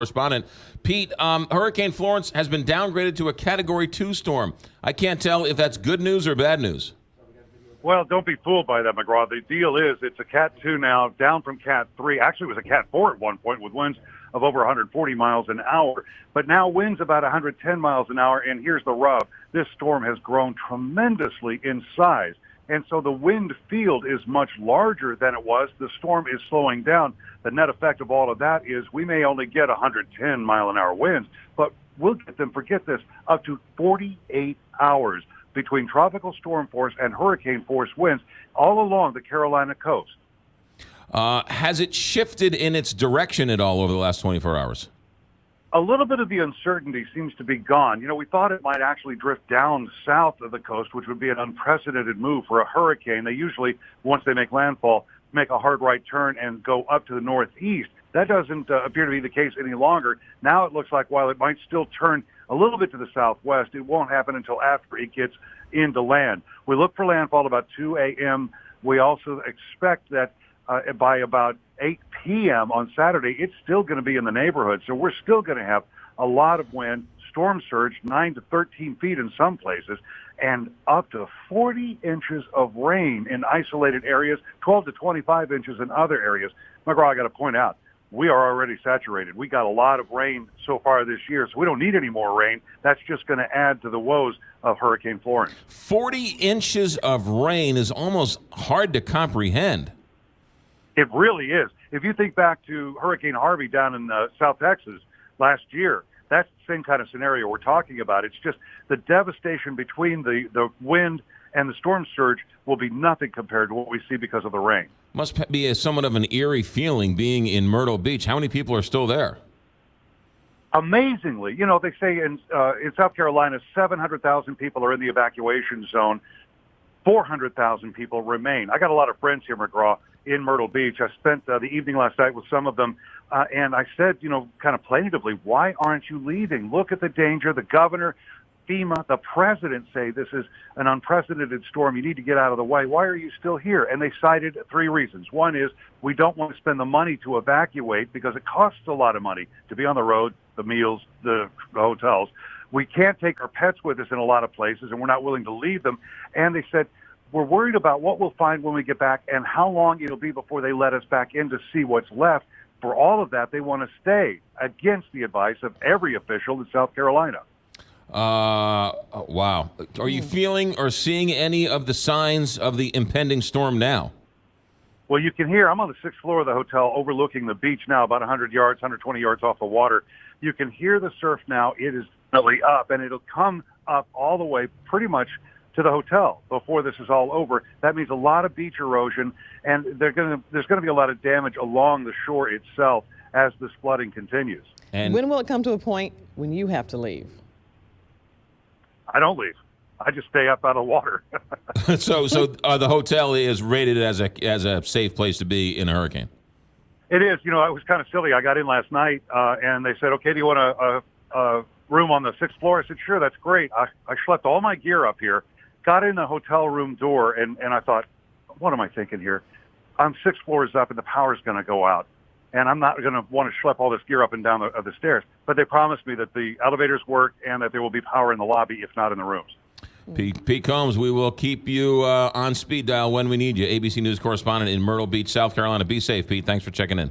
Correspondent. Pete, Hurricane Florence has been downgraded to a Category 2 storm. I can't tell if that's good news or bad news. Well, don't be fooled by that, McGraw. The deal is it's a Cat 2 now, down from Cat 3. Actually, it was a Cat 4 at one point with winds of over 140 miles an hour. But now winds about 110 miles an hour, and here's the rub. This storm has grown tremendously in size. And so the wind field is much larger than it was. The storm is slowing down. The net effect of all of that is we may only get 110 mile an hour winds, but we'll get them, forget this, up to 48 hours between tropical storm force and hurricane force winds all along the Carolina coast. Has it shifted in its direction at all over the last 24 hours? A little bit of the uncertainty seems to be gone. You know, we thought it might actually drift down south of the coast, which would be an unprecedented move for a hurricane. They usually, once they make landfall, make a hard right turn and go up to the northeast. That doesn't appear to be the case any longer. Now it looks like while it might still turn a little bit to the southwest, it won't happen until after it gets into land. We look for landfall about 2 a.m. We also expect that by about 8 p.m. on Saturday, it's still going to be in the neighborhood. So we're still going to have a lot of wind, storm surge, 9 to 13 feet in some places, and up to 40 inches of rain in isolated areas, 12 to 25 inches in other areas. McGraw, I got to point out, we are already saturated. We got a lot of rain so far this year, so we don't need any more rain. That's just going to add to the woes of Hurricane Florence. 40 inches of rain is almost hard to comprehend. It really is. If you think back to Hurricane Harvey down in South Texas last year, that's the same kind of scenario we're talking about. It's just the devastation between the wind and the storm surge will be nothing compared to what we see because of the rain. Must be somewhat of an eerie feeling being in Myrtle Beach. How many people are still there? Amazingly, you know, they say in South Carolina, 700,000 people are in the evacuation zone. 400,000 people remain. I got a lot of friends here, McGraw, in Myrtle Beach. I spent the evening last night with some of them, and I said, you know, kind of plaintively, why aren't you leaving? Look at the danger. The governor, FEMA, the president say this is an unprecedented storm. You need to get out of the way. Why are you still here? And they cited 3 reasons. One is we don't want to spend the money to evacuate because it costs a lot of money to be on the road, the meals, the hotels. We can't take our pets with us in a lot of places, and we're not willing to leave them. And they said, we're worried about what we'll find when we get back and how long it'll be before they let us back in to see what's left. For all of that, they want to stay against the advice of every official in South Carolina. Wow. Are you feeling or seeing any of the signs of the impending storm now? Well, you can hear, I'm on the 6th floor of the hotel overlooking the beach now, about 100 yards, 120 yards off the water. You can hear the surf now. It is definitely up, and it'll come up all the way pretty much to the hotel before this is all over. That means a lot of beach erosion, and there's going to be a lot of damage along the shore itself as this flooding continues. And when will it come to a point when you have to leave? I don't leave. I just stay up out of the water. So the hotel is rated as a safe place to be in a hurricane. It is. You know, it was kind of silly. I got in last night, and they said, okay, do you want a room on the 6th floor? I said, sure, that's great. I schlepped all my gear up here, got in the hotel room door, and I thought, what am I thinking here? I'm 6 floors up, and the power's going to go out, and I'm not going to want to schlep all this gear up and down the stairs. But they promised me that the elevators work and that there will be power in the lobby, if not in the rooms. Pete Combs, we will keep you on speed dial when we need you. ABC News correspondent in Myrtle Beach, South Carolina. Be safe, Pete. Thanks for checking in.